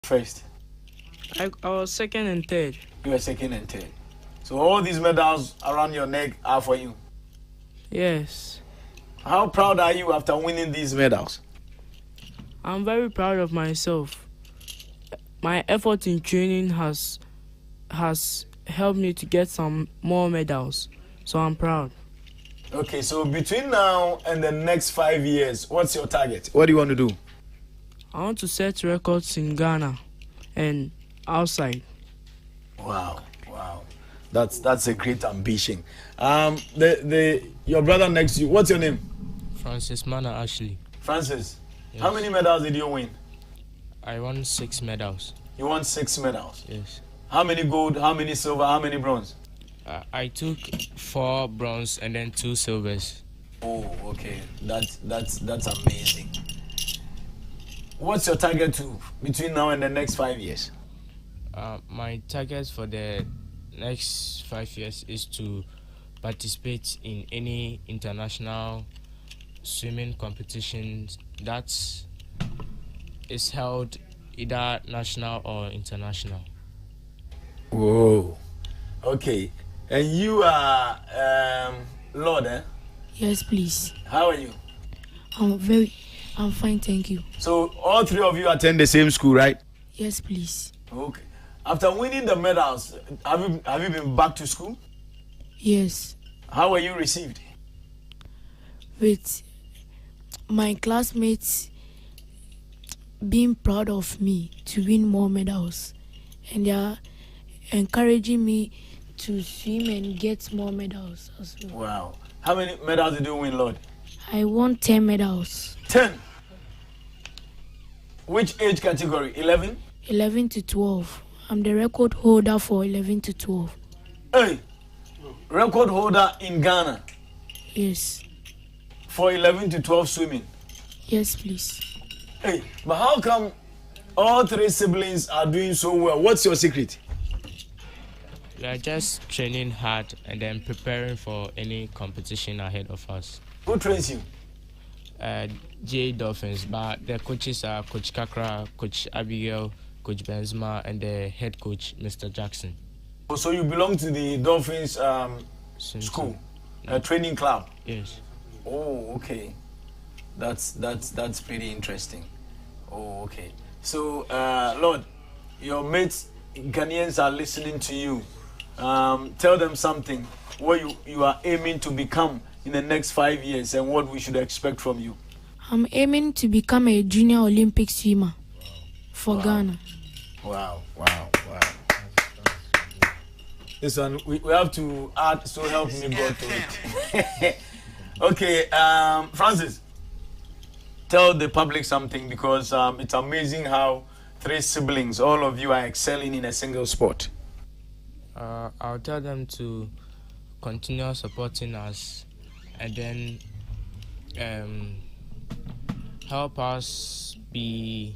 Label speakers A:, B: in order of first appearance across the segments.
A: First.
B: I was second and third.
A: You were second and third. So all these medals around your neck are for you.
B: Yes.
A: How proud are you after winning these medals?
B: I'm very proud of myself. My effort in training has helped me to get some more medals. So I'm proud.
A: Okay, so between now and the next 5 years, what's your target? What do you want to do?
B: I want to set records in Ghana and outside.
A: Wow. That's a great ambition. Your brother next to you, what's your name?
C: Francis Mana Ashley.
A: Francis,
C: yes.
A: How many medals did you win?
C: I won 6 medals.
A: You won 6 medals?
C: Yes.
A: How many gold, how many silver, how many bronze?
C: I took 4 bronze and then 2 silvers.
A: Oh, okay. That's amazing. What's your target to between now and the next 5 years?
C: My target for the next 5 years is to participate in any international swimming competitions that is held either national or international.
A: Whoa. Okay. And you are Lord, eh?
D: Yes, please.
A: How are you?
D: I'm fine, thank you.
A: So all 3 of you attend the same school, right?
D: Yes, please.
A: Okay. After winning the medals, have you been back to school?
D: Yes.
A: How were you received?
D: With my classmates being proud of me to win more medals, and they are encouraging me to swim and get more medals as well.
A: Wow. How many medals did you win, Lord?
D: I won 10 medals.
A: 10? Which age category? 11?
D: 11 to 12. I'm the record holder for 11 to 12.
A: Hey! Record holder in Ghana?
D: Yes.
A: For 11 to 12 swimming?
D: Yes, please.
A: Hey, but how come all 3 siblings are doing so well? What's your secret?
C: We are just training hard and then preparing for any competition ahead of us.
A: Who trains you?
C: J Dolphins, but the coaches are Coach Kakra, Coach Abigail, Coach Benzema, and the head coach, Mr. Jackson.
A: Oh, so you belong to the Dolphins school, training club?
C: Yes.
A: Oh, okay. That's pretty interesting. Oh, okay. So, Lord, your mates Ghanaians are listening to you. Tell them something, what you are aiming to become in the next 5 years and what we should expect from you.
D: I'm aiming to become a junior Olympic swimmer for Ghana.
A: Wow. This one, we have to add, so help me God to it. Okay, Francis, tell the public something because it's amazing how 3 siblings, all of you are excelling in a single sport.
C: I'll tell them to continue supporting us and then help us be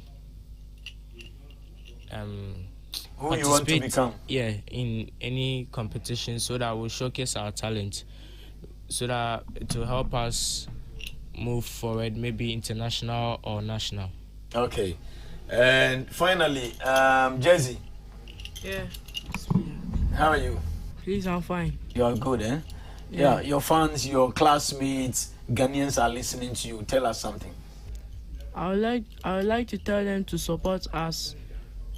A: who you want to become.
C: Yeah, in any competition so that we'll showcase our talent, so that it will help us move forward, maybe international or national.
A: Okay. And finally, Jesse.
B: Yeah.
A: How are you?
B: Please, I'm fine.
A: You are good, eh? Yeah. Your fans, your classmates, Ghanaians are listening to you. Tell us something.
B: I would like to tell them to support us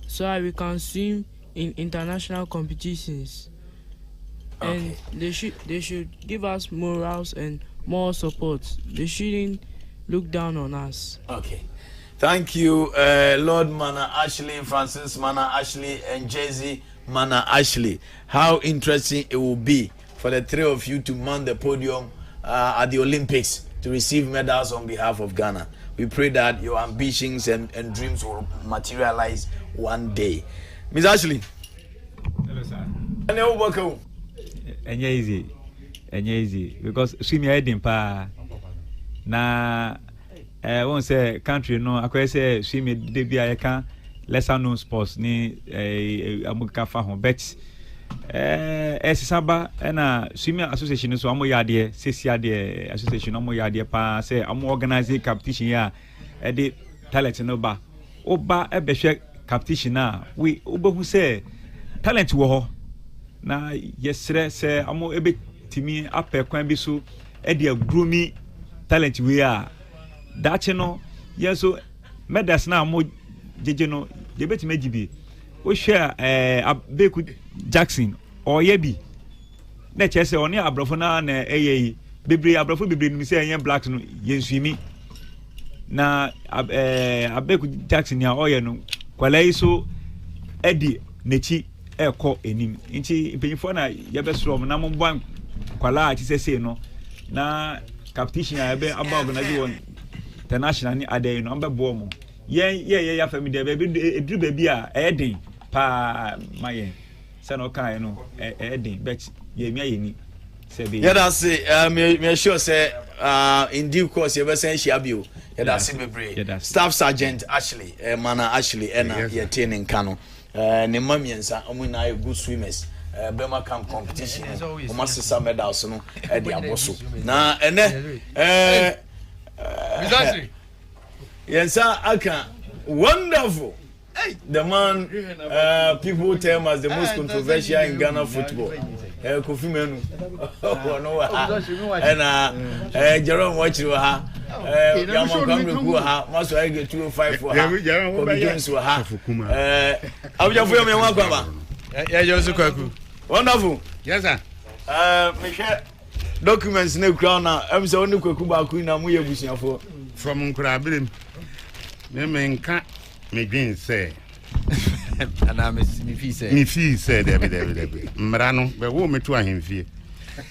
B: so that we can swim in international competitions.
A: Okay.
B: And they should give us morals and more support. They shouldn't look down on us.
A: Okay. Thank you, Lord Mana Ashley, Francis Mana Ashley, and Jesse Mana Ashley. How interesting it will be for the 3 of you to mount the podium at the Olympics to receive medals on behalf of Ghana. We pray that your ambitions and dreams will materialize one day. Miss Ashley.
E: Hello, sir.
A: Welcome.
E: Easy. Because swimming heading pa na won't say country no I say swimming de bia I can lesser known sports ni amuka fa ho bet saba na swimming association so amo yade sesia de association amo yade pa say amo organize competition ya e de talent no ba oba e be hwe competition na we obehu say talent wo ho na yesre say amo ebetimi apɛ kwan bi so e de agrumi talent we a dache no yeso medals na amo jeje no ye betime gibe o share Abeku Jackson oye bi na chese oni abrofo na eyeyi bebre abrofo bebre ni say yen black no yensumi na Abeku Jackson ya oye no kwalai so edi nechi eko enim nti mpanyifo na yebesro mo na mo ban kwala a tisese no na competition ya be aba organize won international ni ade no ambebo mo ye ya family de be edru ba bi a edin pa maye se no kan no edin bet ye mi ayeni se be
A: yeah that's it me sure say in due course you be say she abio yeah that's it bebre staff sergeant Ashley mana Ashley ena ye training kano ne mamiensa omu na good swimmers Bema camp competition o masisa medals no e de aboso na ene yensa aka wonderful the man people term as the most controversial in Ghana football Kofi Menu no and Jerome Wachiro ha Yamon Kamreku ha maso I get 205 for ha Kofi Jones ha abuja fo me wan kwaba
F: yeah Joseph Kwaku
A: wonderful
F: yes sir
A: me share documents na kura na am say oni Kwaku ba ku na mu ye busuafo
F: from Nkurabirem me nka me dwen say
G: ana me fi say
F: David mmara no be wo me to ahemfie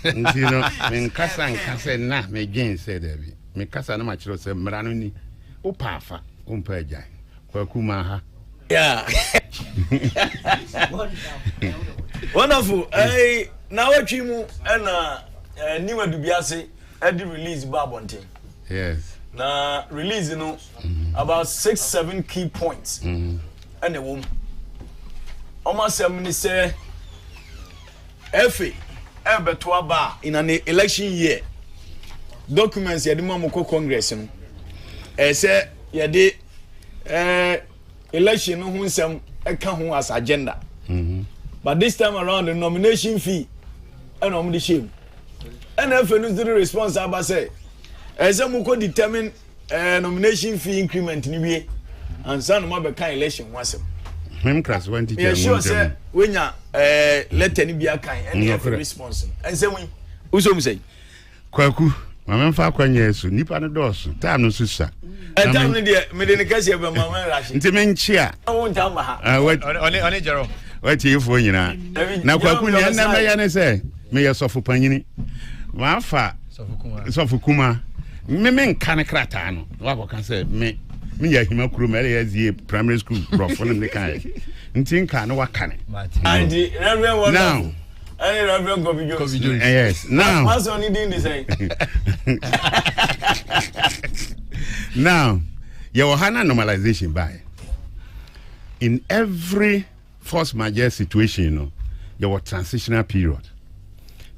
F: nti no me nkasa na me dwen say David me kasa na ma kiro say mmara no ni o pa afa o mpa agyan Kwaku ma ha
A: yeah wonderful na watwi mu na niwa dubiase edi release babonte
F: yes
A: na release no about 6-7 key points and a woman almost 7 say efe ebeto aba in an election year documents yede mamoko congress no say yede election no hu nsem eka ho as agenda but this time around the nomination fee and the shame and efe no the response aba say mu ko determine nomination fee increment ni wie ansa no be kan election wasem
F: class 1
A: yeah sure say wenya letter ni bia kan and the response and say we uso mu say
F: Kwaku mama fa kwanya eso nipa no doso time no susa
A: time no de me de ne kasi e be mama rashi
F: nti me nchia
A: won tamba ha
G: oni jero
F: wati ifo nyina na Kwaku ni na me ya ne say me ye sofo panyini wa fa sofo kuma me nka ne krata no wa ko kan say me ya hima kuro me ya zie primary school prof no ne kan nti nka no wa kane
A: and reverend one now and reverend Kofi Jones
F: yes now
A: what's on in the say
F: now your hana normalization by in every force majeure situation, you know, there was transitional period.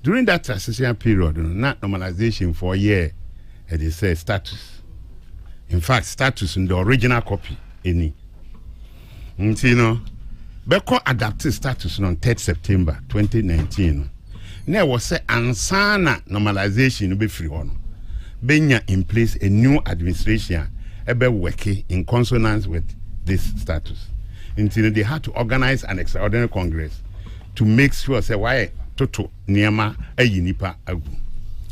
F: During that transitional period, not normalization for a year, they say status. In fact, status in the original copy, any. You know, Beko adapted status on 3rd September 2019. There was a ansana normalization be free on. Benya in place a new administration, ebe working in consonance with this status. Until they had to organize an extraordinary congress to make sure say why toto niema ayinipa agu.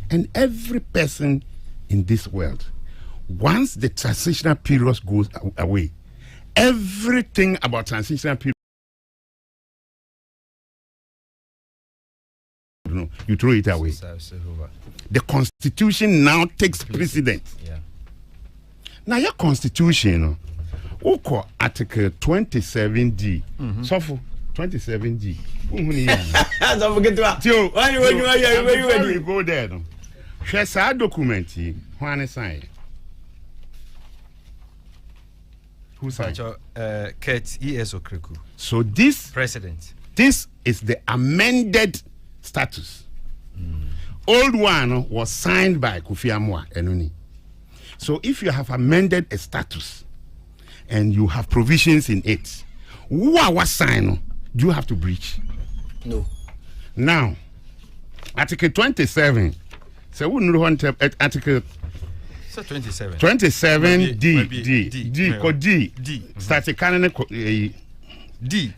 F: And every person in this world, once the transitional period goes away, everything about transitional period, you throw it away. The constitution now takes precedence.
G: Yeah.
F: Now your constitution, Oko Article 27D. So for 27D.
A: Don't forget to
F: where you go there. Share sa document here. Who sign? Who signed?
G: Kurt E.S. Okreku.
F: So this
G: President.
F: This is the amended status. Old one was signed by Kofi Amwa Enoni. So if you have amended a status and you have provisions in it, Who are what sign? Do you have to breach?
A: No.
F: Now, Article 27. So we know Article.
G: So 27.
F: 27 D.
G: D.
F: Starting canon
G: D.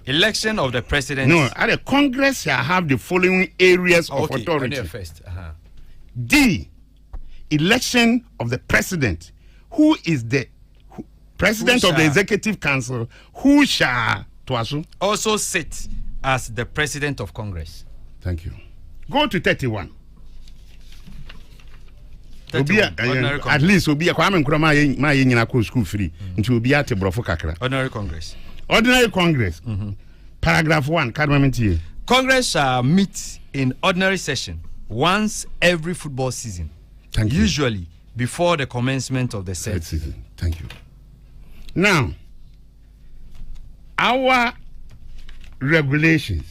G: Election of the president.
F: No, at the Congress shall have the following areas of authority.
G: First.
F: D. Election of the president. Who is the president of the Executive Council? Who shall
G: also sit as the president of Congress.
F: Thank you. Go to 31.
G: 31.
F: At least Obia Kwame Nkrumah ma yenyina ko school free. Nti Obia te brofo kakra.
G: Ordinary Congress.
F: Ordinary Congress. Paragraph 1.
G: Congress shall meet in ordinary session once every football season.
F: Thank you.
G: Usually before the commencement of the said
F: season. Thank you. Now, our regulations,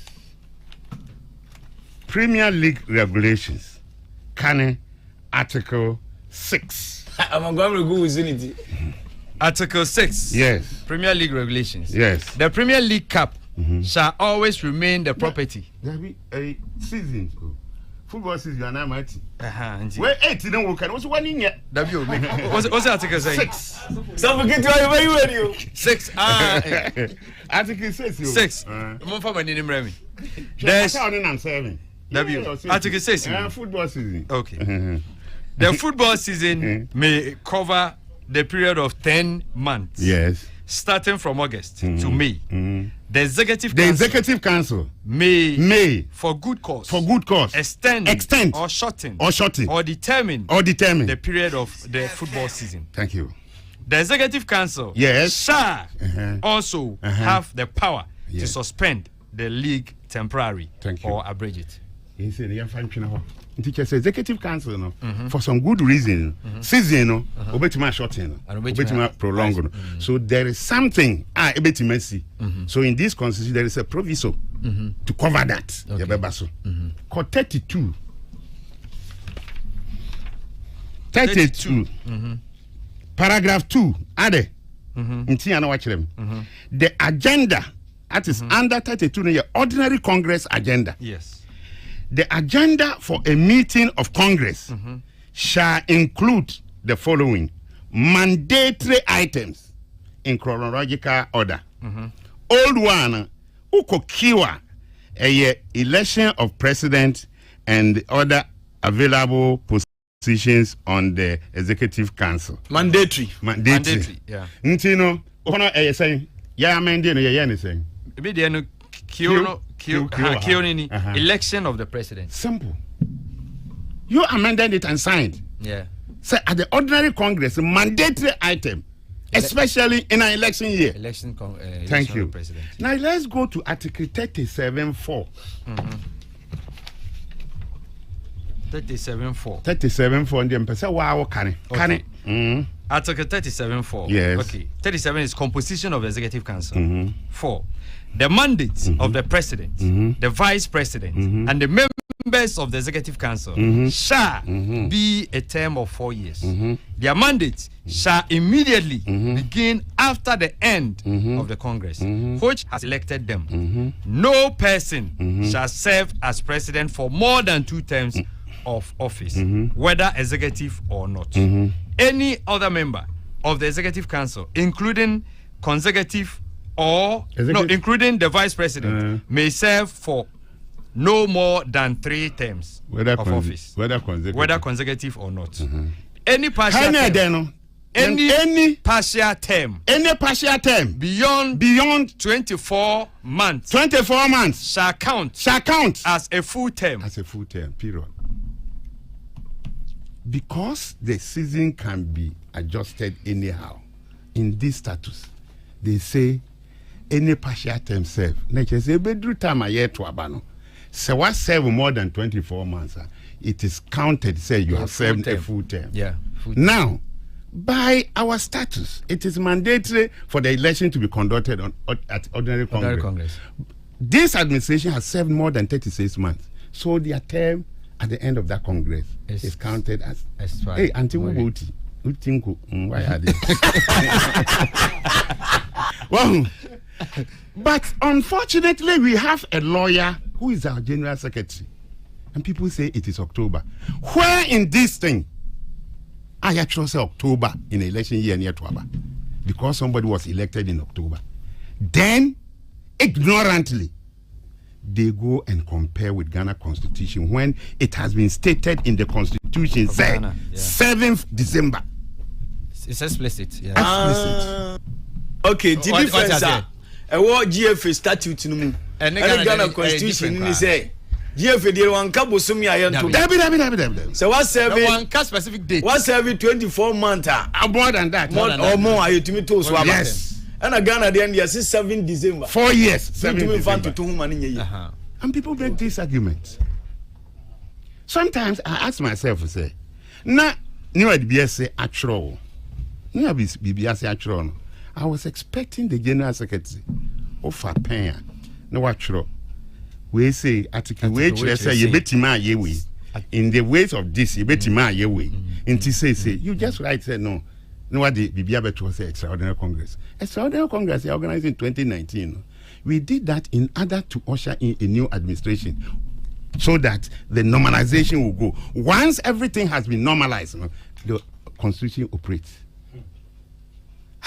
F: Premier League regulations, can Article 6.
A: I'm going to go with it.
G: Article 6.
F: Yes.
G: Premier League regulations.
F: Yes.
G: The Premier League Cup shall always remain the property.
F: There be a season. Football season, and I'm at
G: Where
F: 8 don't work. What's one in yet?
G: What's Article 6?
A: So forget to have very well.
G: 6.
F: Article 6.
G: 6.
F: There's 7.
G: Article 6.
F: Football season.
G: Okay. The football season may cover the period of 10 months.
F: Yes.
G: Starting from August to May. The Executive
F: Council
G: may for good cause extend or shorten or determine the period of the football season.
F: Thank you.
G: The Executive Council shall also have the power to suspend the league temporarily or abridge it.
F: He said, teacher says Executive Council no, for some good reason season no obetima shorten no obetima prolong. So there is something obetima see. So in this constitution there is a proviso to cover that. So 32 paragraph 2 ade ntia na watch them. The agenda that is under 32 no ordinary Congress agenda.
G: Yes.
F: The agenda for a meeting of Congress shall include the following mandatory items in chronological order. Old one, ukokiwa election of president and the other available positions on the Executive Council.
A: Mandatory.
F: Yeah. Ntino, ono saying, ya amende no ya anything.
G: Election of the president.
F: Simple. You amended it and signed.
G: Yeah.
F: So at the ordinary Congress, mandatory item, especially in an election year. Thank you.
G: President.
F: Now let's go to Article 37.4.
G: 37.4.
F: 37.4. And the person wow can it.
G: Article 37.4.
F: Yes.
G: Okay. 37 is composition of the Executive Council. 4. The mandates of the president, the vice president, and the members of the Executive Council shall be a term of 4 years. Their mandates shall immediately begin after the end of the Congress, which has elected them. No person shall serve as president for more than 2 terms of office, whether executive or not. Any other member of the Executive Council, including consecutive including the vice president, may serve for no more than 3 terms of office, whether consecutive or not. Any partial term, any partial term beyond 24 months shall count as a full term.
F: Period. Because the season can be adjusted anyhow. In this status, they say any partial term serve. Nature say bedru time a year to abano. So what serve more than 24 months? It is counted. Say you have served a full term.
G: Yeah.
F: Now, by our status, it is mandatory for the election to be conducted at ordinary Congress. This administration has served more than 36 months. So their term at the end of that Congress is counted as hey, until we vote. Why are they? Well, But unfortunately, we have a lawyer who is our general secretary. And people say it is October. Where in this thing, I actually say October in the election year near Twaba? Because somebody was elected in October. Then, ignorantly, they go and compare with Ghana Constitution when it has been stated in the Constitution, say, 7th December.
G: It's explicit. Yeah.
F: Explicit.
A: Okay, the difference is what GFA statute no mu.
G: And
A: Ghana Constitution ni say GFA dey wan ka bosomi ayanto.
F: Dabi.
A: So what serve
G: one specific date.
A: What serve 24 months
F: more than that.
A: More ayetumi to so aba.
F: Yes.
A: And Ghana dey end 7 December.
F: 4 years. 7
A: December.
F: And people make this argument. Sometimes I ask myself, say, na you had BSA actual. You have BBS actual. I was expecting the general secretary of a pen. No actual. We say article which say you betima yewe. In the ways of this, you betima yewe. And to say you just right say no. No what the BBS was say extraordinary congress. Extraordinary congress they organized in 2019. We did that in order to usher in a new administration so that the normalization will go. Once everything has been normalized, the constitution operates.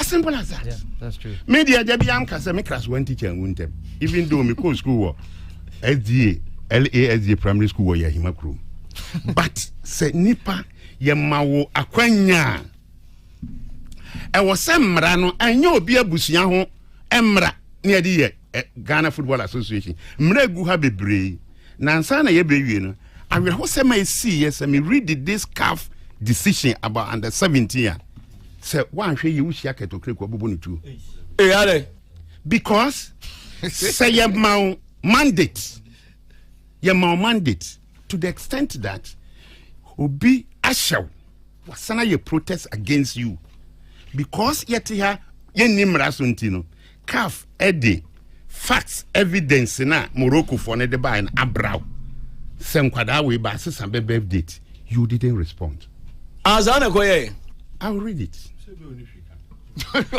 F: As simple as that.
G: Yeah, that's true.
F: Media Debian Kasame class one teacher and them. Even though me co school SDA, LASD primary school ya himakru. But se nipa yemawo akwanya. E was semra no anyo obi abusua ho emra ne de ye Ghana Football Association. Mregu ha bebre. Nansa na ye bewie no. I will say my see yes me read this CAF decision about under 17. Say one hwe you share ketokre ko bobo nitu. Because say your mandate. Your mandate to the extent that obi ashaw wasana ye protest against you. Because yet here ye nimra suntino CAF edi facts evidence na Morocco for ne de buy an abraw sem kwada we ba sesa be date you didn't respond
A: azana koye
F: I'll read it.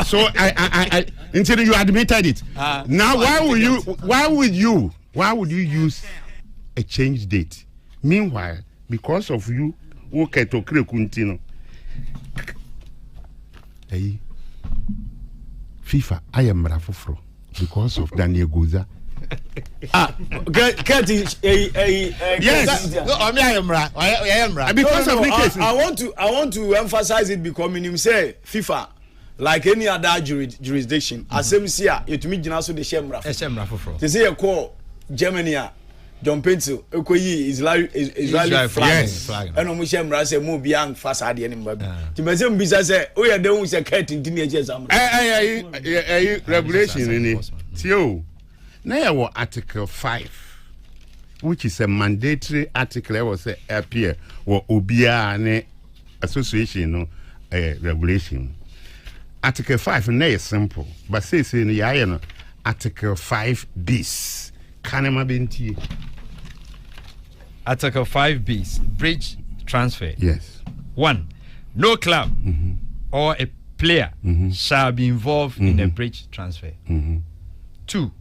F: So I until you admitted it. Now why would you use a change date? Meanwhile, because of you okay to create continue. Hey, FIFA I am rafufro because of Daniel Goza. Yes.
G: No, I am right. I am right.
F: Because of the case.
A: I want to emphasize it because when you say FIFA, like any other jurisdiction, ASEMSIA, it means you also the Shemra. They say a call Germany, John Pencil, Israeli flag. And we Shemra say move young fast at the end. To my same business, say, we are the ones that cat in teenagers.
F: Regulation in it. So, now Article 5, which is a mandatory article, I was appear or OBA association regulation. Article 5 is simple, but says in the Article 5 bis. Kanema binti.
G: Article 5 bis, bridge transfer.
F: Yes.
G: 1. No club or a player shall be involved in a bridge transfer. 2.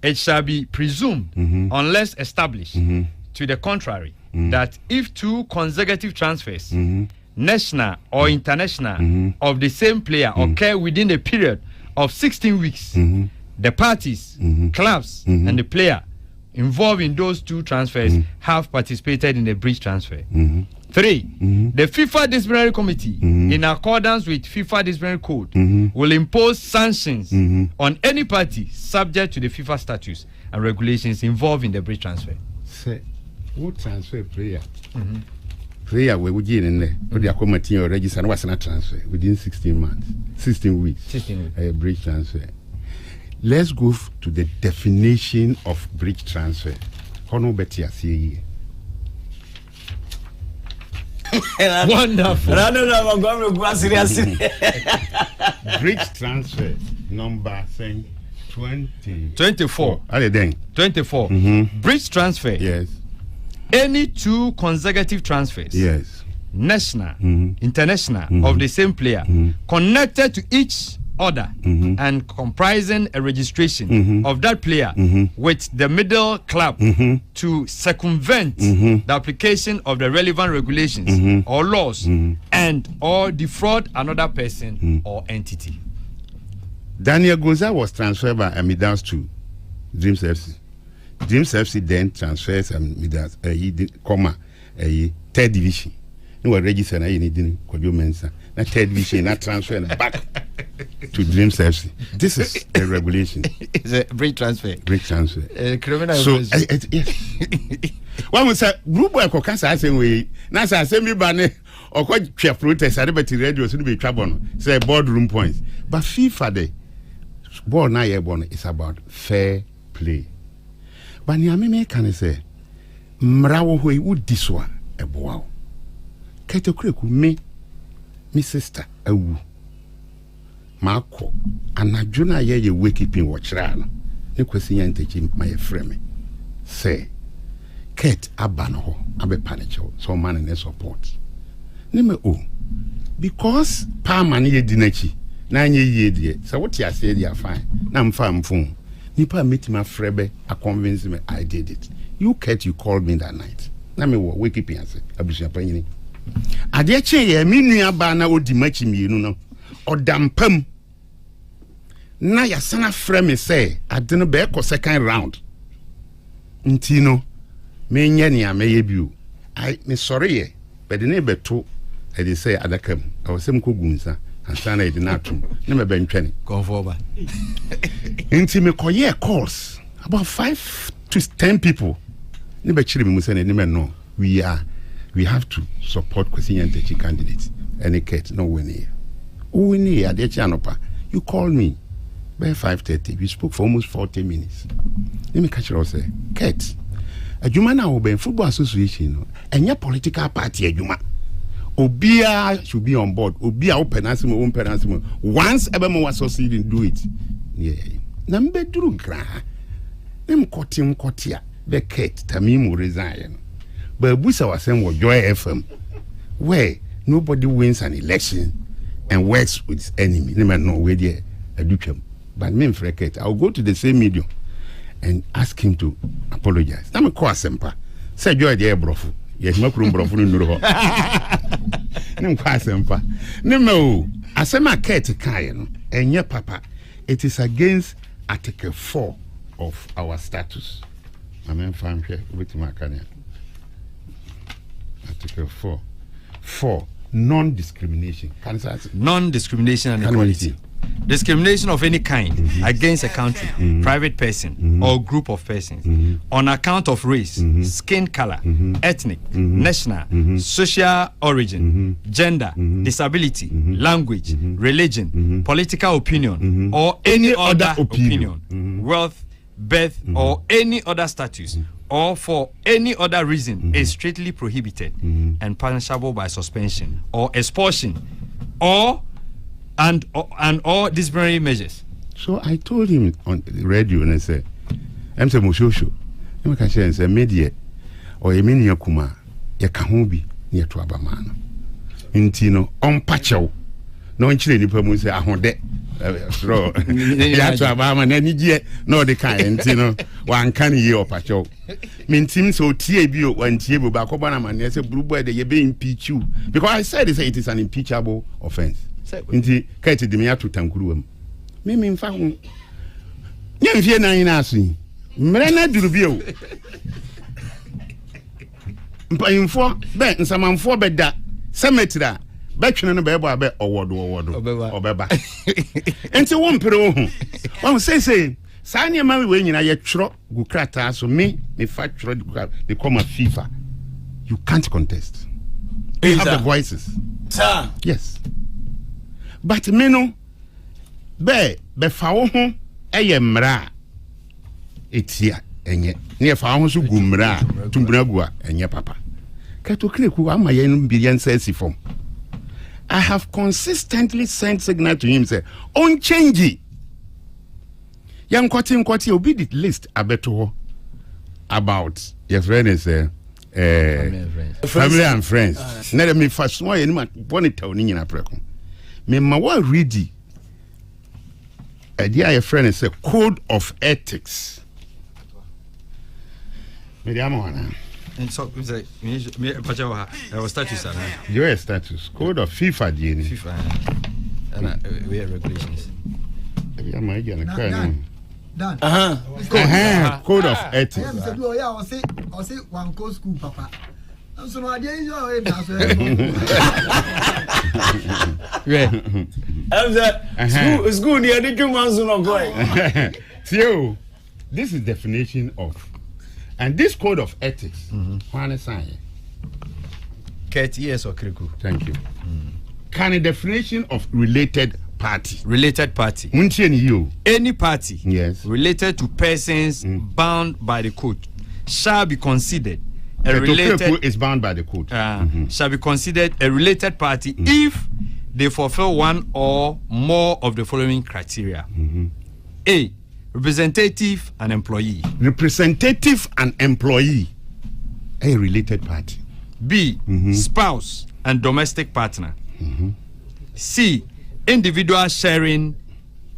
G: It shall be presumed, unless established to the contrary, that if 2 consecutive transfers, national or international, of the same player occur within a period of 16 weeks, the parties, clubs, and the player involved in those 2 transfers have participated in the bridge transfer. 3. The FIFA Disciplinary Committee, in accordance with FIFA Disciplinary Code, will impose sanctions on any party subject to the FIFA statutes and regulations involved in the bridge transfer.
F: Say, what transfer player? Player we would get in there. The committee or register was not transfer within 16 months, 16 weeks. 16 weeks. A bridge transfer. Let's go to the definition of bridge transfer. Hono betia see.
G: Wonderful.
F: Bridge transfer number
G: 24. 24. Bridge transfer.
F: Yes.
G: Any 2 consecutive transfers.
F: Yes.
G: National, international of the same player connected to each order and comprising a registration of that player with the middle club to circumvent the application of the relevant regulations or laws and or defraud another person or entity.
F: Daniel Gonza was transferred by Amidas to Dreams FC. Dreams FC then transfers Amidas, third division. You were registered in Kwaku Mensa. That third division, that transfer back to Dreams FC. This is the regulation.
G: It's a break transfer.
F: Break transfer.
G: Criminal.
F: So, yes. One was a group of Kokasa same way. Nasa semi banner or quite chair protest. I never radio should be trouble. Say boardroom points. But FIFA day, ball na yeborn is about fair play. But Niameme can say, Mrawo hui would diswa a bow. Kato Kreku me sister awu Marco and na juna ye wake keeping watch rana. Ne kwesi yantechi my friend say Kate abano abe panicho so man in support. Neme because pa man ye dinachi na nye ye die so what ya say dia fine na mfa mfun nipa meet my frebe I convince me I did it. You Kate you called me that night. Na me wo wake keeping ase abusia panyini ade che ye me nua ba na odi machi mienu no odampam na ya sana frɛ me say ade no be ko second round nti no me nya ne ameye bio I me sorry ye but ne beto I dey say adakam I was sem ko gunsa ansa na edi na atom ne me bentwene
G: Conforba.
F: nti me koye calls about 5 to 10 people ne be chire me mu say ne me no we have to support Kwesi Nyantakyi candidates. Any Kate, no winning. Winning at the Chanopa. You called me by 5:30. We spoke for almost 40 minutes. Let me catch you say, Kate, a Jumana Oben Football Association and your political party, a Juma. Obia should be on board. Obia open asimo. Once ever more associated, do it. Yeah. Number Drew Gra. Them kotia. The Kate, Tamimu resign. But Busa was saying was Joy FM, where nobody wins an election and works with his enemy. Never know where they do him. But me Frekete, I'll go to the same medium and ask him to apologize. I'm a call sempa. Say Joy the brofu. Yes, no room brofu no. Nem call sempa. No, I say my Kate Kayan and your papa. It is against Article 4 of our status. I'm fine here with my career. Article 4. Non-discrimination.
G: Non-discrimination and equality. Discrimination of any kind against a country, private person, or group of persons on account of race, skin color, ethnic, national, social origin, gender, disability, language, religion, political opinion, or any other opinion, wealth, birth, or any other status, or for any other reason is strictly prohibited and punishable by suspension or expulsion or disciplinary measures.
F: So I told him on the radio and I said, I'm saying Moshosho, you can say media or a mini kuma ya kahubi near to Abamano. Intino on Pacho. No one chili nipa say ahonde. Ya to Abama na ni je no the kind you one can ye or Pacho. Min team so TAB one table back up on man say blue boy they be impeach you because I said it is an impeachable offense. Inti kaiti dimia to tankuru me mfa ho nyamfie nan na aso mrena durubio mpayimfo be nsamanfo beda cemetery betwene no bebo abe owodo obeba enti wo mpere wo ho wo say saa niema we nyina ye tworo gu krata so me fa tworo they come at FIFA. You can't contest. You have the voices.
A: Sir.
F: Yes. But me no be fa wo ho eye mra etia enye ne fa ho so gu mra tumbra gu a enye papa kato kreku ama ye no bilian sense form. I have consistently sent signal to him say on change yan kwati obi the list abeto about your friend is family and friends na me fa small ye ma bonita oni nyina preko me ma wa ready dear friend is a code of ethics.
G: And so it's like our status.
F: Your status code of FIFA DNA.
G: FIFA. And we have regulations.
H: Done.
F: Code of ethics.
H: I'll say one co school, Papa. So I didn't
A: school near the 2 months not going.
F: So this is definition of, and this code of ethics. One sign.
G: Kurt, yes or Kriku?
F: Thank you. Can a definition of related party?
G: Related party. Any party related to persons bound by the code shall be considered a related
F: is bound by the code.
G: Shall be considered a related party if they fulfill one or more of the following criteria. A. Representative and employee.
F: Representative and employee. A related party.
G: B. Spouse and domestic partner. C. Individual sharing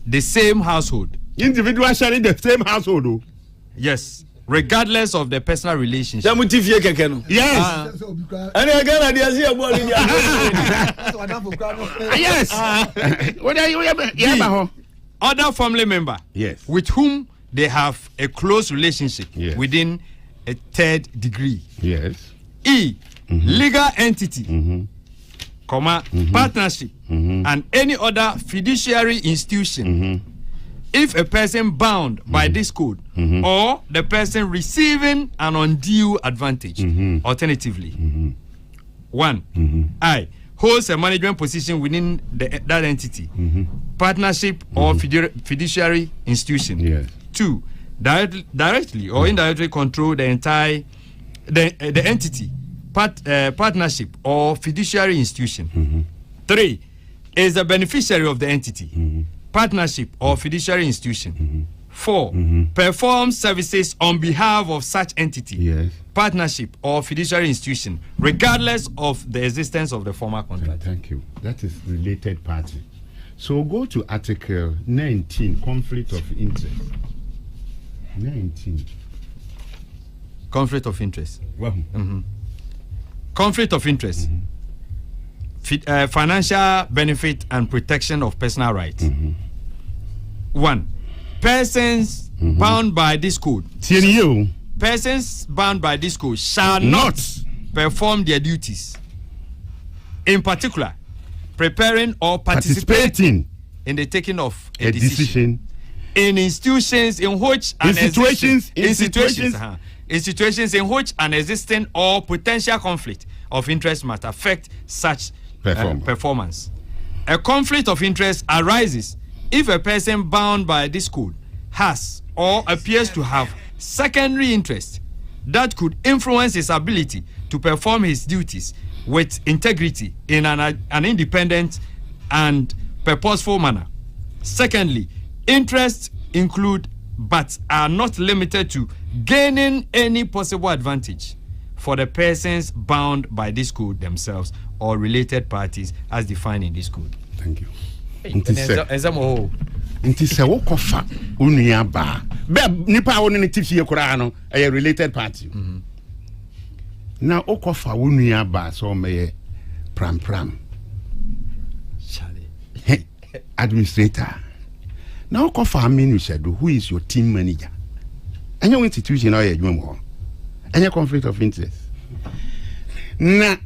G: the same household.
F: Individual sharing the same household. Oh.
G: Yes. Regardless of the personal relationship.
F: Yes.
G: Yes. Other family member.
F: Yes.
G: With whom they have a close relationship within a third degree.
F: Yes.
G: E. Legal entity. Partnership and any other fiduciary institution. If a person bound by this code or the person receiving an undue advantage, alternatively, 1. I holds a management position within that entity, partnership or fiduciary institution. 2. Directly or indirectly control the entire the entity, partnership or fiduciary institution. 3. Is the beneficiary of the entity, partnership or fiduciary institution. 4. Performs services on behalf of such entity, partnership or fiduciary institution, regardless of the existence of the former contract.
F: Thank you. That is related party. So go to Article 19, conflict of interest. 19.
G: Conflict of interest. Conflict of interest. Financial benefit and protection of personal rights. 1. Persons bound by this code. Persons bound by this code shall not perform their duties. In particular, preparing or participating in the taking of a decision in institutions in which institutions in which an existing or potential conflict of interest might affect such performance. A conflict of interest arises if a person bound by this code has or appears to have secondary interest that could influence his ability to perform his duties with integrity in an independent and purposeful manner. Secondly, interests include but are not limited to gaining any possible advantage for the persons bound by this code themselves or related parties as defined in this code.
F: Thank you.
G: Nti
F: se wo kofa onua ba nipa woni ne tifie kura no a related party. Na o kofa onua ba so meye pram administrator. Now call for who is your team manager? Any institution or your any conflict of interest. Na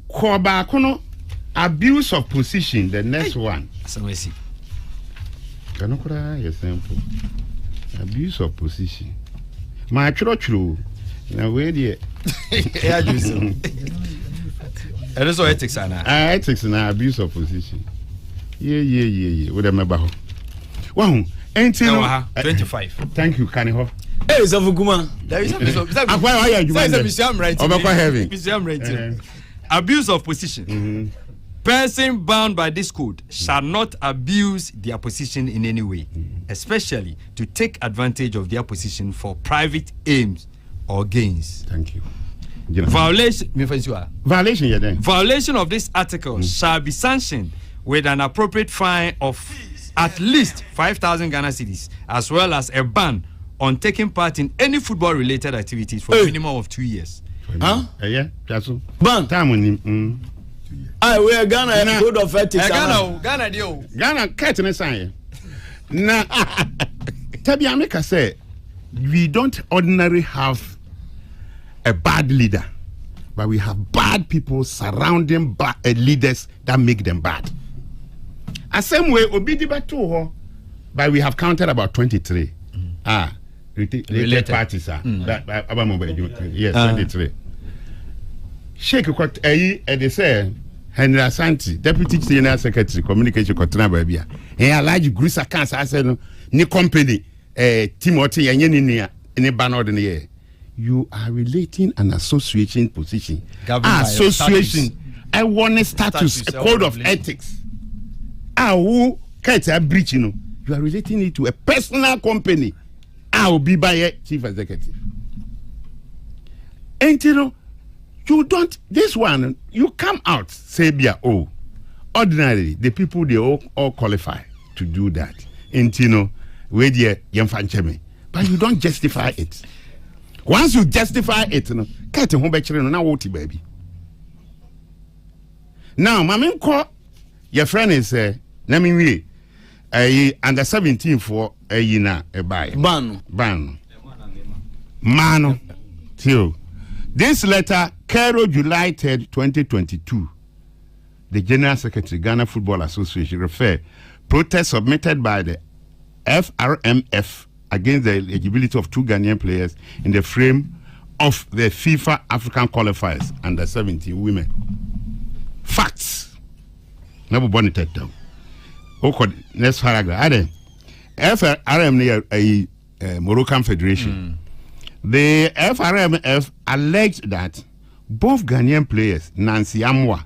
F: kono abuse of position, the next one. Simple. Abuse of position. My true. Now where the
G: and also ethics and
F: ethics and abuse of position. Yeah. What am I about? Wow,
G: 25.
F: Thank you, Kaniho.
A: Hey, Zavuguma.
G: There is abuse of position. Person bound by this code shall not abuse their position in any way, especially to take advantage of their position for private aims or gains.
F: Thank you.
G: Violation
F: of
G: this article shall be sanctioned with an appropriate fine of at least 5,000 Ghana cedis, as well as a ban on taking part in any football-related activities for a minimum of 2 years.
A: Huh?
F: Yeah, that's all.
A: Ban.
F: Time on
A: We are Ghana code of ethics.
G: Ghana,
F: Ghana, cat in a sign. Now, Tabi America say we don't ordinarily have a bad leader, but we have bad people surrounding leaders that make them bad. The same way, Obidiba too, but we have counted about 23. Related parties are. Yes, 23. Sheikh Kwat they say Henry Asante, Deputy General Secretary, Communication Kotana Babia. And a large Greece accounts I said ni company Timothy and any banner in the year. You are relating an association position. Association. I want a status, a code of ethics. Who can't a breach, you are relating it to a personal company. I will be by a chief executive. And you don't, this one, you come out, say, ordinarily, the people, they all qualify to do that. And where the but you don't justify it. Once you justify it, get a home now, what baby. Now, Mammy call your friend is naming under 17 for a yina a buy. Ban. Mano. Till. This letter, Cairo, July 3rd, 2022. The General Secretary, Ghana Football Association, refer protest submitted by the FRMF against the eligibility of 2 Ghanaian players in the frame of the FIFA African qualifiers under 17 women. Facts. Never bonnet down. Okay, next paragraph. FRMF, a Moroccan Federation. The FRMF alleged that both Ghanaian players, Nancy Amwa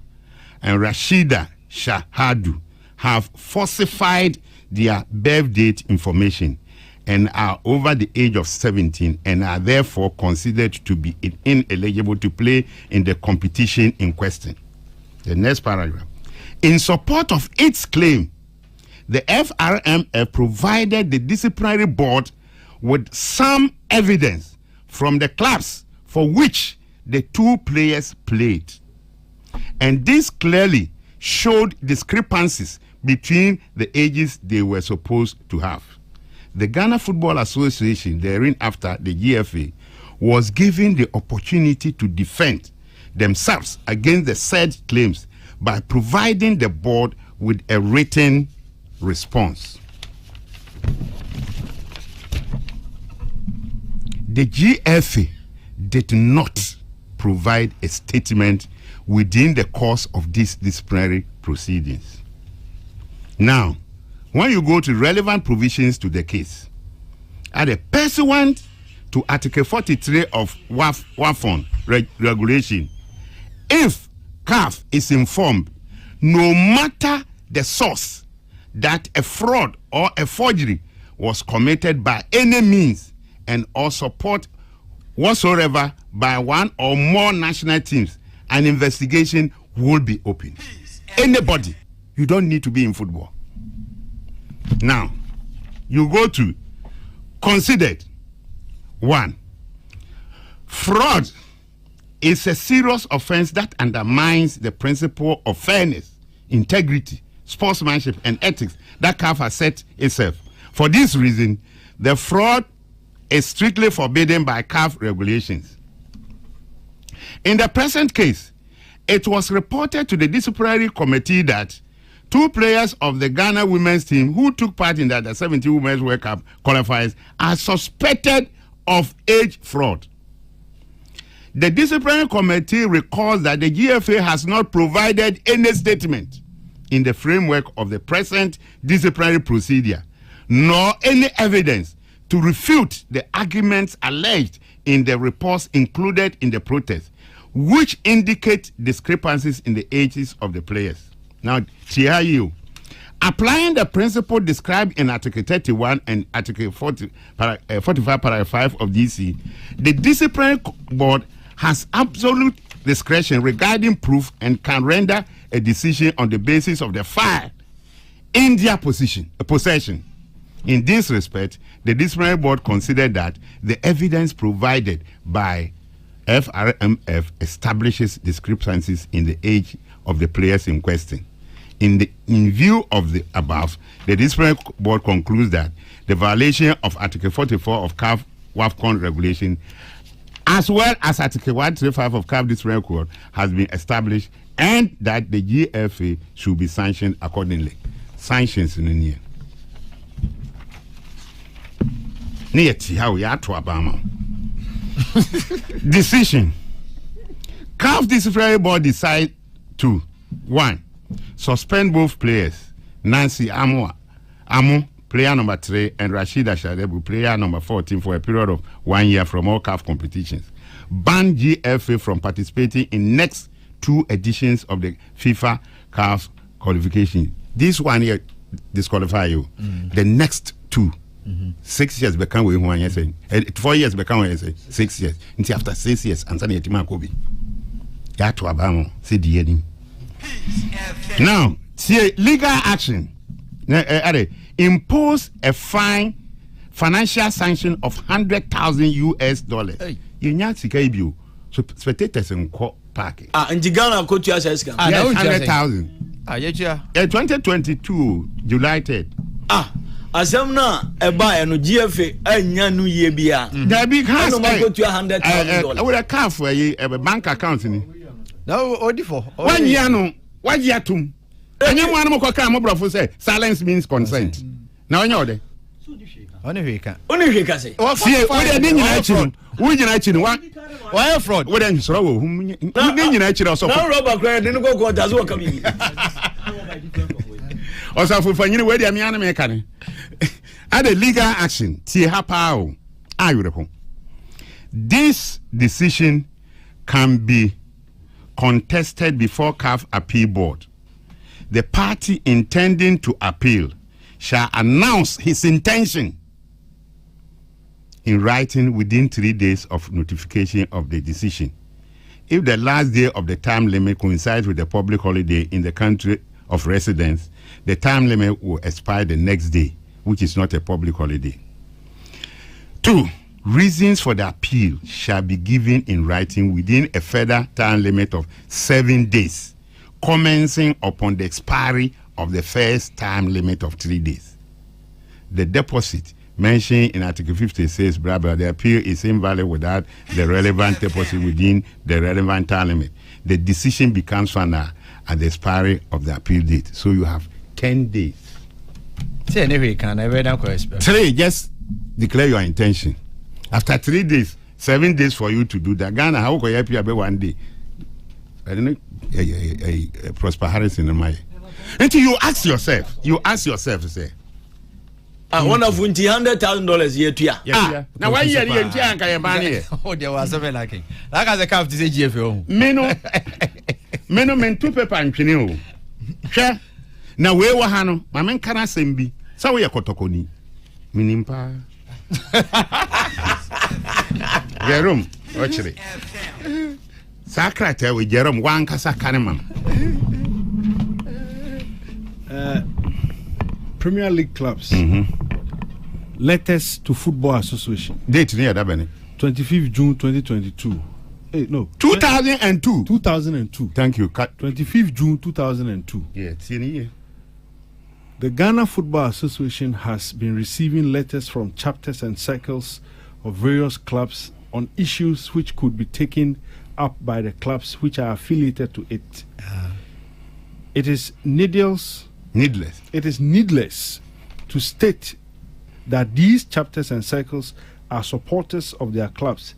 F: and Rashida Shahadu, have falsified their birth date information and are over the age of 17 and are therefore considered to be ineligible to play in the competition in question. The next paragraph. In support of its claim, the FRMF provided the disciplinary board with some evidence from the clubs for which the 2 players played. And this clearly showed discrepancies between the ages they were supposed to have. The Ghana Football Association, thereafter the GFA, was given the opportunity to defend themselves against the said claims by providing the board with a written response. The GFA did not provide a statement within the course of these disciplinary proceedings. Now, when you go to relevant provisions to the case, at the pursuant to Article 43 of WAFON regulation, if CAF is informed, no matter the source, that a fraud or a forgery was committed by any means and or support whatsoever by one or more national teams, an investigation will be opened. Anybody, you don't need to be in football. Now, you go to considered. 1. Fraud is a serious offense that undermines the principle of fairness, integrity, sportsmanship, and ethics that CAF has set itself. For this reason, the fraud is strictly forbidden by CAF regulations. In the present case, it was reported to the disciplinary committee that 2 players of the Ghana women's team who took part in the Under 17 Women's World Cup qualifiers are suspected of age fraud. The disciplinary committee recalls that the GFA has not provided any statement in the framework of the present disciplinary procedure, nor any evidence to refute the arguments alleged in the reports included in the protest, which indicate discrepancies in the ages of the players. Now, TIU, applying the principle described in Article 31 and Article 45, Paragraph 5 of DC, the disciplinary board has absolute discretion regarding proof and can render a decision on the basis of the file in their possession. In this respect, the disciplinary board considered that the evidence provided by FRMF establishes discrepancies in the age of the players in question. In view of the above, the disciplinary board concludes that the violation of Article 44 of CAF WAFCON regulation, as well as Article 135 of CAF disciplinary code, has been established, and that the GFA should be sanctioned accordingly. Sanctions in the near. Decision. CAF disciplinary board decide to 1. Suspend both players, Nancy Amu, player number 3, and Rashida Shadebu, player number 14, for a period of 1 year from all CAF competitions. Ban GFA from participating in next 2 editions of the FIFA CAF qualification. This 1 year disqualify you. The next 2. 6 years become we 1 year saying 4 years become we say 6 years until after 6 years and suddenly Tima Kobi ya to abamo say the now see legal action impose a financial sanction of $100,000 you nya sika ibio so spectators in court park
A: and Ghana coach you as can
F: yes, 100,000 yeah 2022 July 3rd
A: asem na eba eno GFA anya nu ye bia
F: there big has
A: go to $100,000
F: we account for a bank account ni
G: no odi for
F: 1 year no what year tum anya mo anamo kwa mo brofo say silence means consent na onye ode
G: oni hweka
A: say
F: see we dey nyina chiru we nyina chiru
G: why fraud
F: we dey nsoro wo hum nyina chiru so
A: na roba credit ni go ko tazo ka bi
F: Osafu fanyini we dey me an me kan at the legal action tie hapao ayurepo. This decision can be contested before CAF appeal board. The party intending to appeal shall announce his intention in writing within 3 days of notification of the decision. If the last day of the time limit coincides with the public holiday in the country of residence, the time limit will expire the next day, which is not a public holiday. 2. Reasons for the appeal shall be given in writing within a further time limit of 7 days, commencing upon the expiry of the first time limit of 3 days. The deposit mentioned in Article 50 says, the appeal is invalid without the relevant deposit within the relevant time limit. The decision becomes final at the expiry of the appeal date. So you have 10 days. 3, just declare your intention. After 3 days, 7 days for you to do that. Ghana, how can you help you 1 day? I don't know, Prosper Harris in the mind. Until you ask yourself, say,
A: one of $100,000 year to ya.
F: Now why you here in Tianka?
G: Oh, there was something like it. Like as a calf to say GFO.
F: Meno men 2 paper and pinio. Sure. Now we were Hano, my men can sembi. So we are Kotokoni. Minimpa. Jerome, actually. Sacrate with Jerome, one Casa Canemam.
I: Premier League clubs. Letters to Football Association.
F: Date near Dabene.
I: 25th June 2022. Hey, no.
F: 2002.
I: 2002.
F: Thank you.
I: 25th June 2002.
F: Yeah, it's in here.
I: The Ghana Football Association has been receiving letters from chapters and circles of various clubs on issues which could be taken up by the clubs which are affiliated to it. It is needless to state that these chapters and circles are supporters of their clubs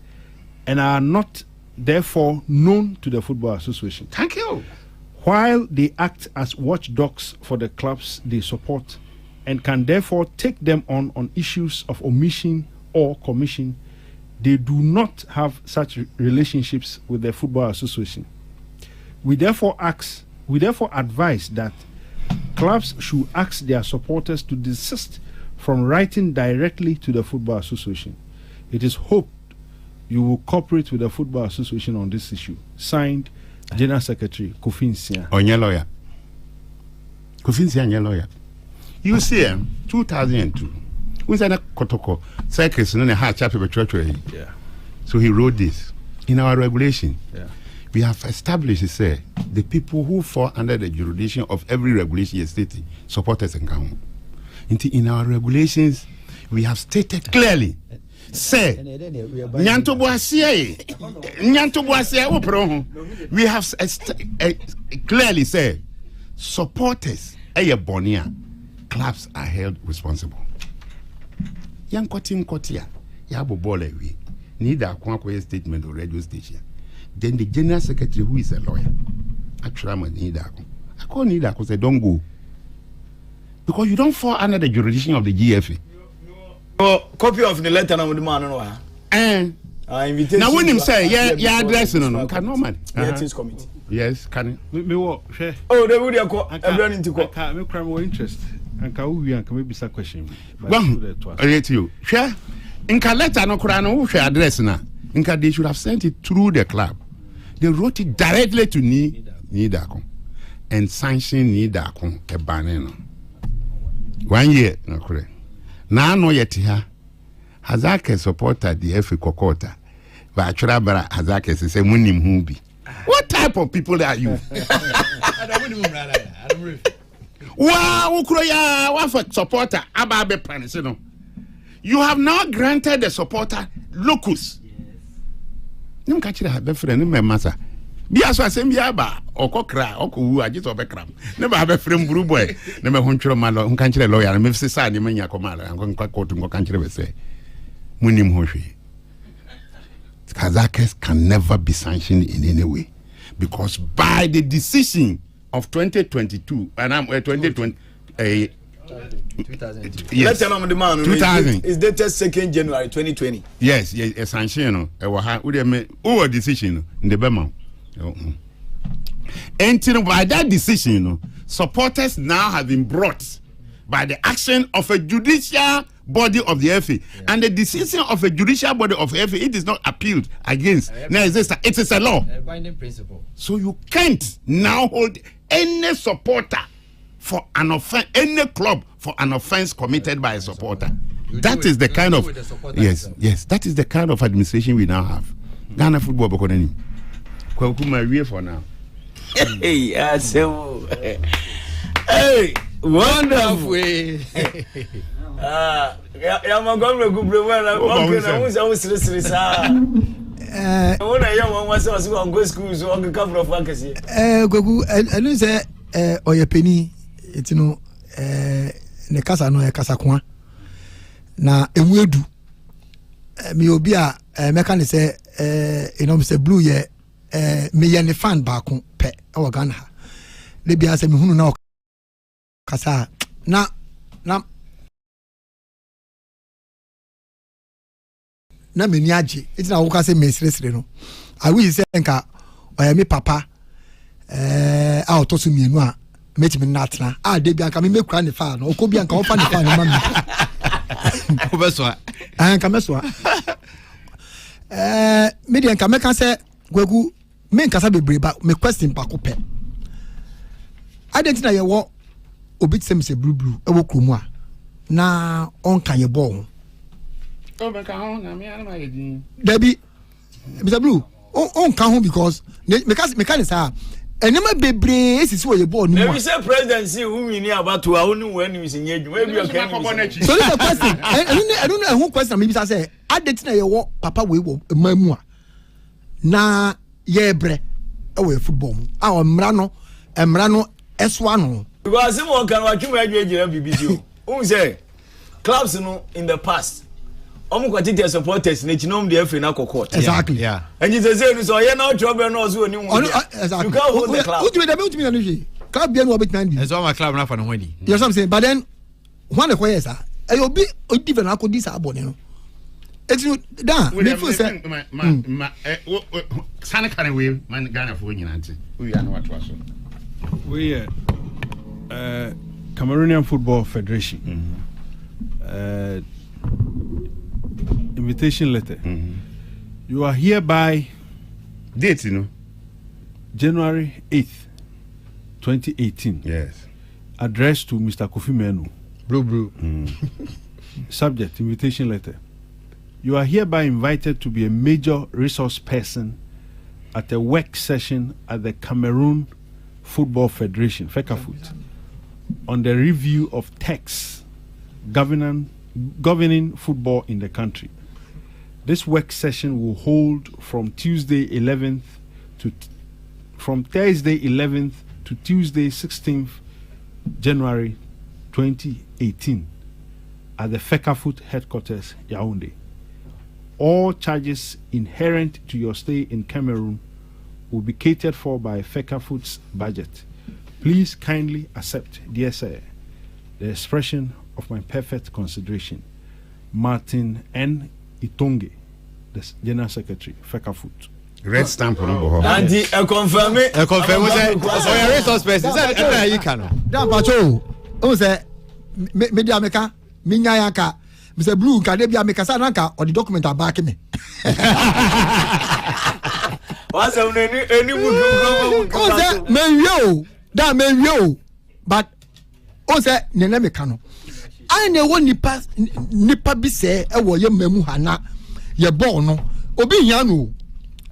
I: and are not therefore known to the Football Association.
F: Thank you.
I: While they act as watchdogs for the clubs they support and can therefore take them on issues of omission or commission, they do not have such relationships with the Football Association. We therefore advise that clubs should ask their supporters to desist from writing directly to the Football Association. It is hoped you will cooperate with the Football Association on this issue. Signed, General Secretary Kofi Nsia.
F: On your lawyer. Kofi Nsia, your lawyer. You see, 2002. We said Kotoko circus and a hard chapter.
I: Yeah.
F: So he wrote this in our regulation.
I: Yeah.
F: We have established, say, the people who fall under the jurisdiction of every regulation is stated supporters and count. In our regulations, we have stated clearly, say, we have clearly said, supporters, clubs are held responsible. Young Kotia, Yabo Bolewi, need a Kwaku statement or radio station. Then the general secretary, who is a lawyer, actually, need that. I call need that because I don't go. Because you don't fall under the jurisdiction of the GFA.
A: Copy of the letter of the man.
F: And now when him say, yeah, addressing on can no man.
A: Committee.
F: Yes, can
I: Me what? Share.
A: Oh, they would have running to
I: court. Me crime more interest. And can we maybe some question?
F: Well, I rate you. Share. In letter no Kurano who share address na. Inka they should have sent it through the club. They wrote it directly to Nidako and sanctioned Nidako a banana. 1 year, no correct. Now no yet here. Hazake supported the FA Kokota, but Churabara Hazake say Munim Humbi. What type of people are you? Wow, Ukroya, what for supporter? Ababe Panisino. You have now granted the supporter locus. You catch it, have a friend in my massa. Be as I say, Biaba, or Cockra, or Ku, I just overcram. Never have a friend, Blue Boy. Never hunter malo, who can't lawyer, and if Sani Mania Commander, I'm going to quote to country say. Munim Hoshi. Kazakhs can never be sanctioned in any way because by the decision of 2022 and I'm 2020.
A: 2002. Yes. 2000. It's dated 2nd January 2020.
F: Yes, a sanction. Who decision in the Bema. And by that decision, supporters now have been brought by the action of a judicial body of the FA, and the decision of a judicial body of FA, it is not appealed against. It is a law.
G: A binding principle.
F: So you can't now hold any supporter for an offense, any club for an offense committed by a supporter. That is the kind of yes. That is the kind of administration we now have. Ghana football, Bokodeni. Kwaku my for now.
A: Hey, hey, wonderful. I'm going to go to
H: ne kasa no kasa kwa na enwedu me obi a meka ne se say blue ye me ye ne fan ba ko pe e wo Ghana ha le bia se me hunu na kasa na me ni age itina wo kasa me sresre no I will say nka oya me papa a otoso mienu a met me natna de bia nka me mekura ne fa no okọ bia nka wo fa ne fa ne ma me
G: obeso
H: nka meso me de nka meka se Kwaku me nka sa bebre ba me question pa ko pe identity na ye wo obi tsem se blue e wo kromu a na on kan ye ball
F: o be ka ho na me ana ma yedin
H: Debbie Mr. Blue on kan ho because me ka say enema bebre esisi wo ye ball no
A: we say presidency who win about to who no when we sing edu we be okay
H: so the question I don't know who question me be say identity na ye wo papa we wo mamu a na ye bre e wo football mu a omra no eswa no
A: because him one can watch me ejira BBC who say clubs no in the past kwatite supporters na chinom the FA na court
H: exactly
A: yeah and you say so ye na trouble no so oni one
H: exactly
A: you can't hold the club
H: who me no club be no bit man
G: that's why my club na for no hwani
H: you know what I'm saying but then one the question sir e obi different na ko dis abone no etu da me feel say
F: sana kan we man Ghana for nyina nti we are no what so
I: we Cameroonian Football Federation invitation letter. You are hereby
F: date,
I: January 8th, 2018.
F: Yes.
I: Addressed to Mr. Kofi Menu.
G: Bro.
I: Subject invitation letter. You are hereby invited to be a major resource person at a work session at the Cameroon Football Federation, FECAFOOT, on the review of texts governing football in the country. This work session will hold from Thursday 11th from Thursday 11th to Tuesday 16th January 2018 at the FECAFOOT headquarters, Yaoundé. All charges inherent to your stay in Cameroon will be catered for by FECAFOOT's budget. Please kindly accept, dear sir, the expression of my perfect consideration. Martin N. Itonge, the General Secretary, FECAFOOT.
F: Red stamp on board.
A: Auntie, confirm it.
G: Confirm it. Resource person. Is that you can?
H: Dan pacho, o say me dia meka, me nya yanka. Mr. Blue ka de bia meka sa nanka or the document back me.
A: What's any
H: O say me yo, da me yo. But o say nene meka no. I ne wo nipa bi say e wo ye mamu hana ye born no. Obi hia no.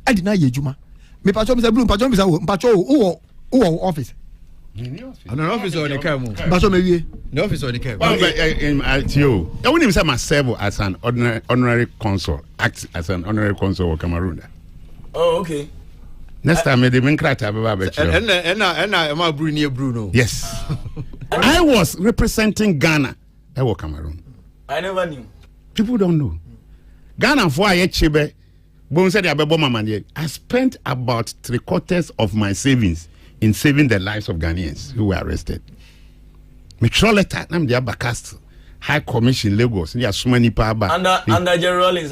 H: I did not ye juma. Me pacho Mr. Blue pacho Mr. Pacho who office.
G: An office or the camel.
H: Pacho me
G: The office or the camel.
F: I wouldn't even say myself as an honorary consul, act as an honorary consul of Cameroon.
A: Oh, okay.
F: Next time, they been cracked up about
G: And Bruno.
F: Yes. I was representing Ghana. I was Cameroon.
A: I never knew.
F: People don't know. Ghana for I chebe. I spent about 3/4 of my savings in saving the lives of Ghanaians who were arrested. Metroletter, I'm the Abacast High Commission Lagos. There are so many power back.
A: Under Jerry Rawlings,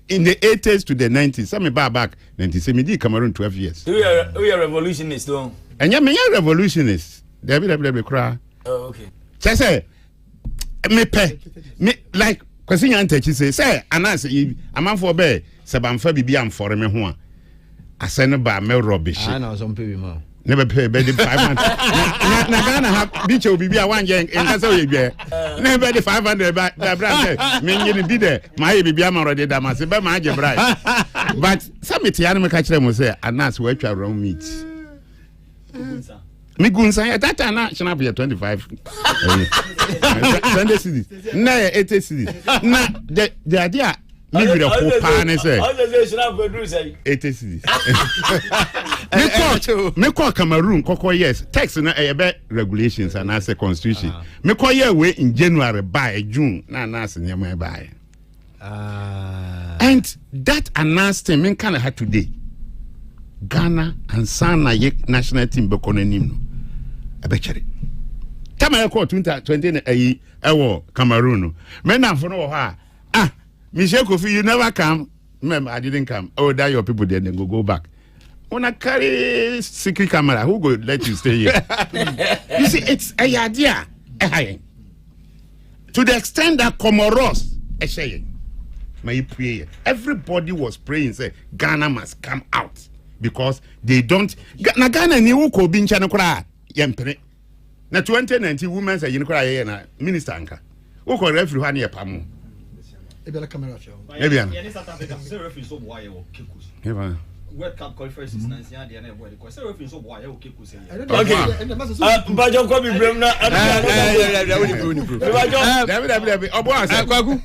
F: in the 80s to the 90s, some back 90s. Me Cameroon 12 years.
A: We are revolutionists, though.
F: And you're revolutionists. They cry.
A: Oh, okay.
F: Say, me like. Because you say, and I say, I'm on for bed, Sabam be am for me one. I send about me rubbish.
G: I know some people.
F: Never pay bed 500. Nagana have beach will be a 1 year, and that's all you get. Never the 500 by brand. Mean you be there. My baby, I'm already done. I say, by my bride. But some Italian catch them will say, and that's where you around meat. Me gunsa that time should be 25 20 cities na 80 cities na the idea me with a whole pan say 80 cities me call Cameroon koko yes text na be regulations and as a constitution me call here we in January by June na as nyama by and that announcement me can have today Ghana and Sana Yek national team bekonanim no abechare tama yako 2020 ewo Cameroon me na for no ha Michel Kofi you never come. Remember I didn't come. Oh that your people there then go back. When I carry secret camera who go let you stay here? You see it's a idea to the extent that Comoros my prayer everybody was praying say Ghana must come out. Because they don't. Na Ghana ni uko bincha na kura yempene. Na 2019 women say you kura ye na minister anka. Uko referee hani yepamu.
H: Ebela camera show.
F: Ebia.
J: South Africa, say referee so boy o kekus.
F: Eba.
J: World Cup qualifiers is 9 year na boy. Say referee so boy o kekus.
A: Okay. Mbajo ko bi brem na.
F: David. Obo asa. Kwaku.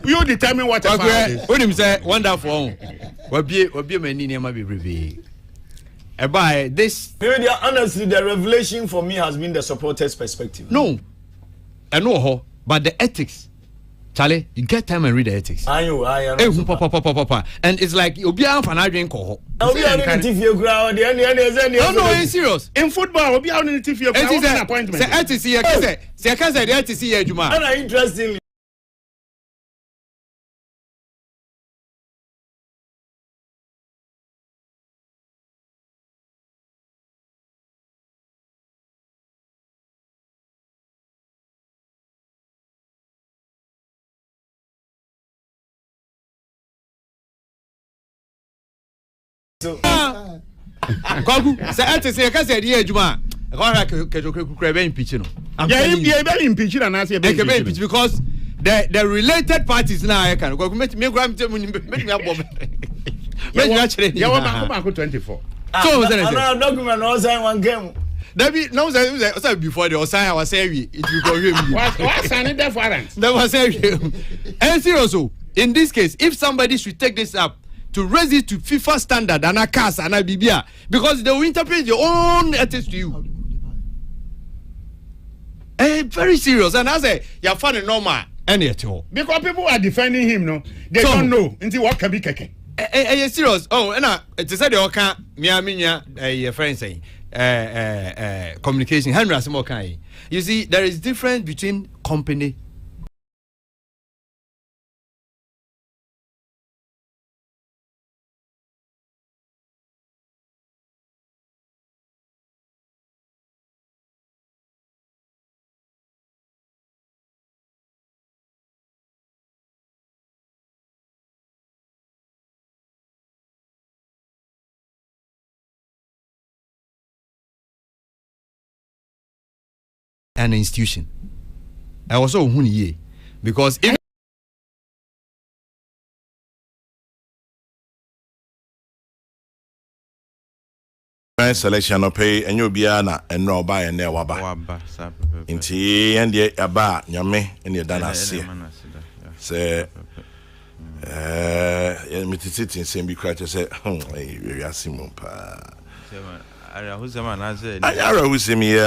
F: You determine what
G: Kwaku. Onim say wonderful. Wabie mani nema bebrebe. Eba this
A: honestly the revelation for me has been the supporters perspective.
G: No. I know but the ethics Charlie, you get time and read the ethics.
A: I know.
G: And it's like you'll be out for an drink.
A: No,
G: serious.
F: In football, we'll be out in the TV. It's an appointment.
G: Say, I can't say the TC, Juma.
A: Interestingly.
G: Kwaku, say I say, I can't say the Juma. because the related parties now I can go make me 24 so
A: document no sign one game
G: David no say before the sign I was say it will go him
F: what sign there for warrant
G: that was say and seriously in this case if somebody should take this up to raise it to FIFA standard and a cast and a bibia because they will interpret your own ethics to you. Very serious. And I say, you're funny normal any at all.
F: Because people are defending him, no? They don't know until what can be keke.
G: You're serious. Oh, and it is said, okay, your friend saying, communication, Henry Asimokai. You see, there is difference between company. An institution. I also want because if
K: selection no pay and you be ana and no buy and there waba inti and the aba nyame and the dana see say me sitting same be cry to say we are simon pa ara who zaman na say ara who see me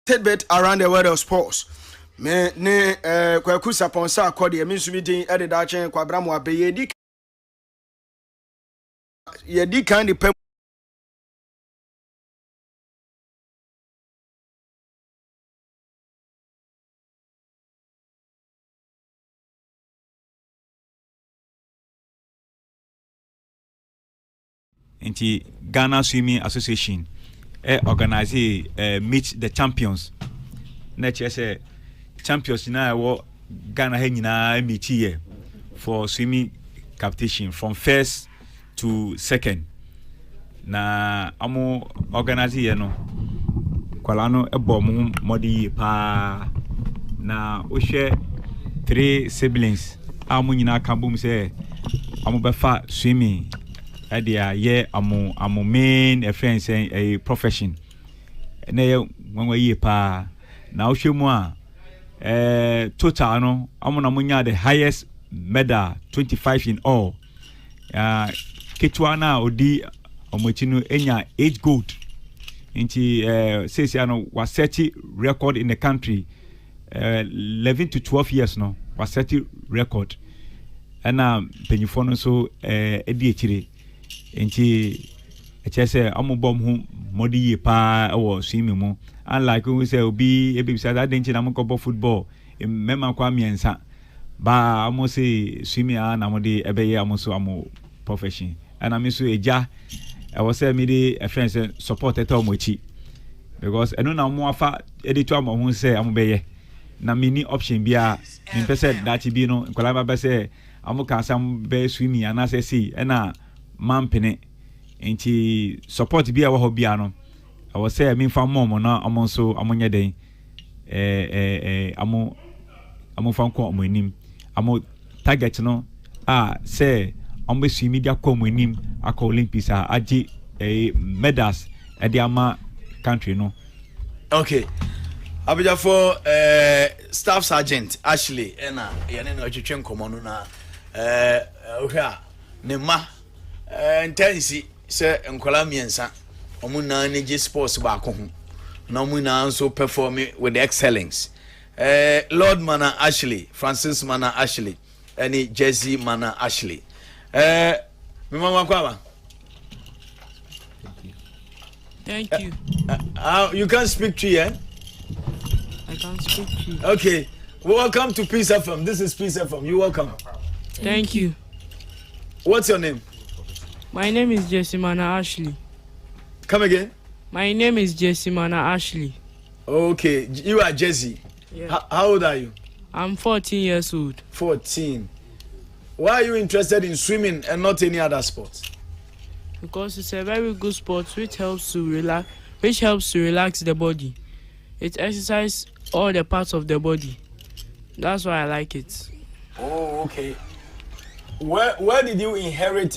L: tidbit around the world of sports. Me ne Kwaku Saponsa akodi emi nso bi din ede da chen kwabramu abeye di kan de pem
E: Inti Ghana Swimming Association organize meet the champions. Nature say champions na wo Ghana he nyina meet here for swimming competition from first to second. Na amo organize here no kwala no ebo mo modi pa na o share 3 siblings amo nyina kan bom say amo be fa swimming idea ye amo main a friend saying a profession na ye when we pa na ohwemu a total no amo na munya the highest medal 25 in all ketwana odi omochinu enya 8 gold inti says no was set record in the country 11 to 12 years no was set record and penyifo no so edi ekire enti echese amobom hu modi pa wo swim mu unlike we say obi ebi say that denti na mko football mema kwa miensa ba amo say swim ya na modi ebeye amoso amo profession and amiso eja I was say me the friends support eto mochi because eno na mo afa editor amo hu say amobeye na mini option bia me pese that bi no nkola ba say amo ka sam be swim ya na say see na mampene nti support bi a wo ho bia no I was say me fa mom na amo so amonye den amo fan ko mo enim amo target no say amo be media ko mo enim akọ Olympics agi medals e de ama country no.
A: Okay. Abija for Staff Sergeant Ashley ena yene no twetwe nkomo no na ohwa ne ma intensi se nkola miensa omu na ne sports ba ko ho na omu na also perform with excellence. Lord Mana Ashley, Francis Mana Ashley, any Jesse Mana Ashley. Me mama kwa.
B: Thank you.
A: You can speak to you.
B: I can speak to you.
A: Okay. Welcome to Peace FM. This is Peace FM. You're welcome.
B: Thank you.
A: What's your name?
B: My name is Jesse Mana Ashley.
A: Come again.
B: My name is Jesse Mana Ashley.
A: Okay. You are Jesse.
B: Yeah.
A: How old are you?
B: I'm 14 years old.
A: 14. Why are you interested in swimming and not any other sport?
B: Because it's a very good sport which helps to relax the body. It exercises all the parts of the body. That's why I like it.
A: Oh, okay. Where did you inherit